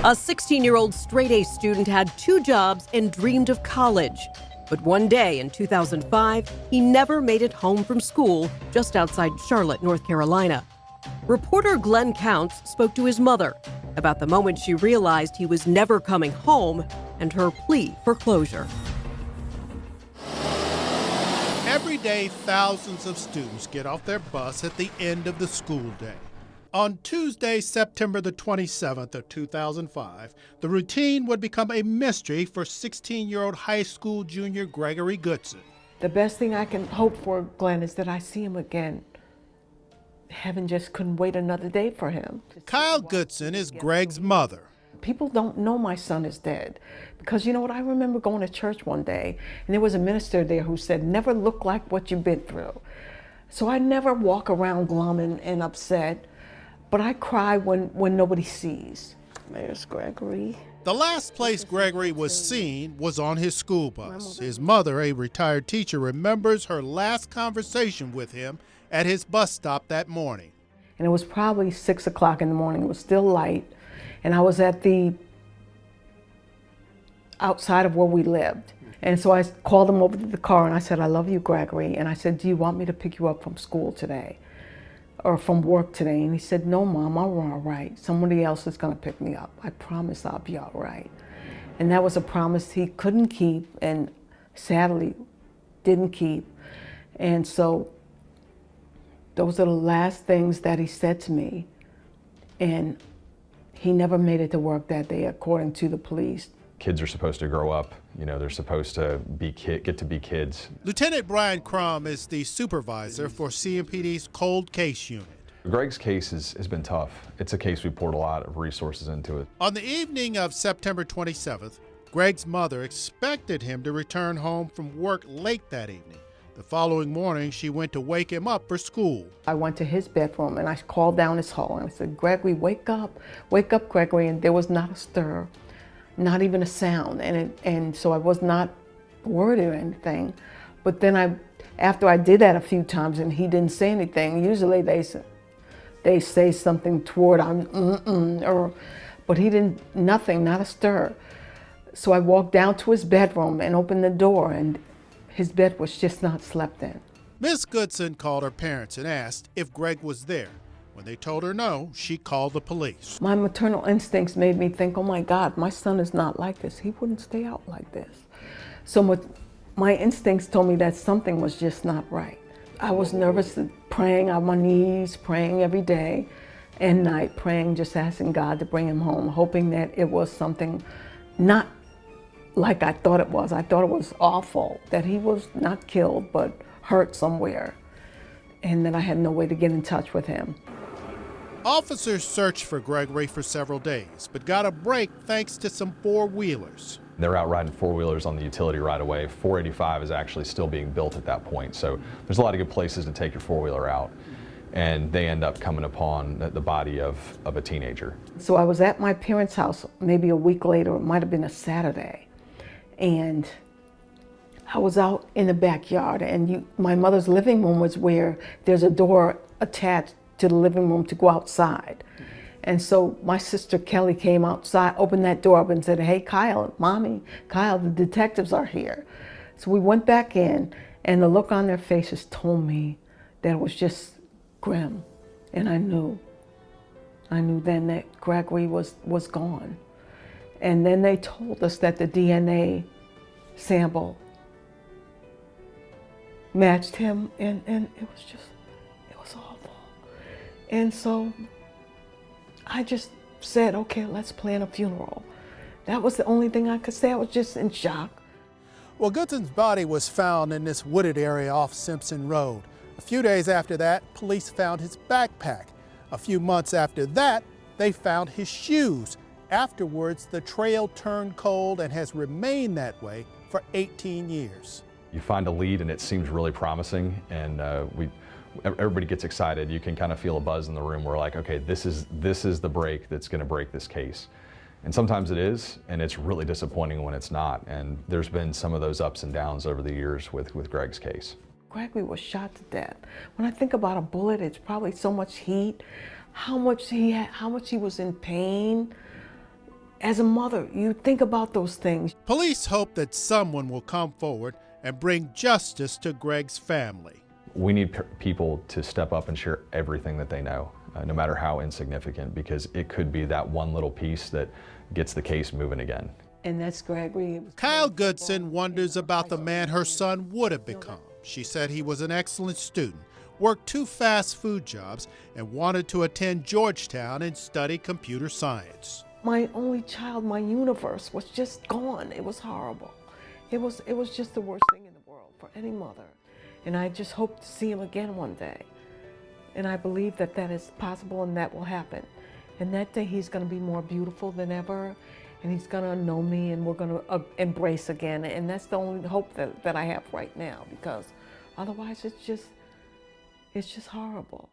A 16-year-old straight-A student had 2 jobs and dreamed of college. But one day in 2005, he never made it home from school just outside Charlotte, North Carolina. Reporter Glenn Counts spoke to his mother about the moment she realized he was never coming home and her plea for closure. Every day, thousands of students get off their bus at the end of the school day. On Tuesday, September the 27th of 2005, the routine would become a mystery for 16-year-old high school junior Gregory Goodson. The best thing I can hope for, Glenn, is that I see him again. Heaven just couldn't wait another day for him. Kyle Goodson is Greg's mother. People don't know my son is dead. Because you know what, I remember going to church one day, and there was a minister there who said, never look like what you've been through. So I never walk around glum and upset, but I cry when nobody sees. There's Gregory. The last place Gregory was seen was on his school bus. His mother, a retired teacher, remembers her last conversation with him at his bus stop that morning. And it was probably 6 o'clock in the morning. It was still light. And I was at the outside of where we lived. And so I called him over to the car and I said, I love you, Gregory. And I said, do you want me to pick you up from school today or from work today? And he said, no, Mom, I'm all right. Somebody else is going to pick me up. I promise I'll be all right. And that was a promise he couldn't keep and sadly didn't keep. And so those are the last things that he said to me. And he never made it to work that day, according to the police. Kids are supposed to grow up. You know, they're supposed to get to be kids. Lieutenant Brian Crum is the supervisor for CMPD's cold case unit. Greg's case has been tough. It's a case we poured a lot of resources into it. On the evening of September 27th, Greg's mother expected him to return home from work late that evening. The following morning, she went to wake him up for school. I went to his bedroom and I called down his hall and I said, Gregory, wake up, Gregory. And there was not a stir, not even a sound. And so I was not worried or anything. But then after I did that a few times and he didn't say anything, usually they say something toward, but he didn't, nothing, not a stir. So I walked down to his bedroom and opened the door and his bed was just not slept in. Miss Goodson called her parents and asked if Greg was there. When they told her no, she called the police. My maternal instincts made me think, oh my God, my son is not like this. He wouldn't stay out like this. So my instincts told me that something was just not right. I was nervous, praying on my knees, praying every day and night, praying, just asking God to bring him home, hoping that it was something not like I thought it was. I thought it was awful, that he was not killed, but hurt somewhere, and that I had no way to get in touch with him. Officers searched for Gregory for several days, but got a break thanks to some four-wheelers. They're out riding four-wheelers on the utility right away. 485 is actually still being built at that point, so there's a lot of good places to take your four-wheeler out. And they end up coming upon the body of a teenager. So I was at my parents' house maybe a week later, it might have been a Saturday. And I was out in the backyard and my mother's living room was where there's a door attached to the living room to go outside. And so my sister Kelly came outside, opened that door up and said, hey, Kyle, Mommy, Kyle, the detectives are here. So we went back in and the look on their faces told me that it was just grim. And I knew then that Gregory was gone. And then they told us that the DNA sample matched him, and it was awful. And so I just said, okay, let's plan a funeral. That was the only thing I could say. I was just in shock. Well, Goodson's body was found in this wooded area off Simpson Road. A few days after that, police found his backpack. A few months after that, they found his shoes. Afterwards, the trail turned cold and has remained that way for 18 years. You find a lead and it seems really promising, and everybody gets excited. You can kind of feel a buzz in the room. We're like, okay, this is the break that's going to break this case. And sometimes it is, and it's really disappointing when it's not. And there's been some of those ups and downs over the years with Greg's case. Gregory was shot to death. When I think about a bullet, it's probably so much heat, how much he was in pain. as a mother, you think about those things. Police hope that someone will come forward and bring justice to Greg's family. We need people to step up and share everything that they know, no matter how insignificant, because it could be that one little piece that gets the case moving again. And that's Gregory. Kyle Goodson wonders about the man her son would have become. She said he was an excellent student, worked 2 fast food jobs, and wanted to attend Georgetown and study computer science. My only child, my universe was just gone. It was horrible. It was just the worst thing in the world for any mother. And I just hope to see him again one day. And I believe that that is possible and that will happen. And that day he's going to be more beautiful than ever. And he's going to know me and we're going to embrace again. And that's the only hope that I have right now, because otherwise it's just horrible.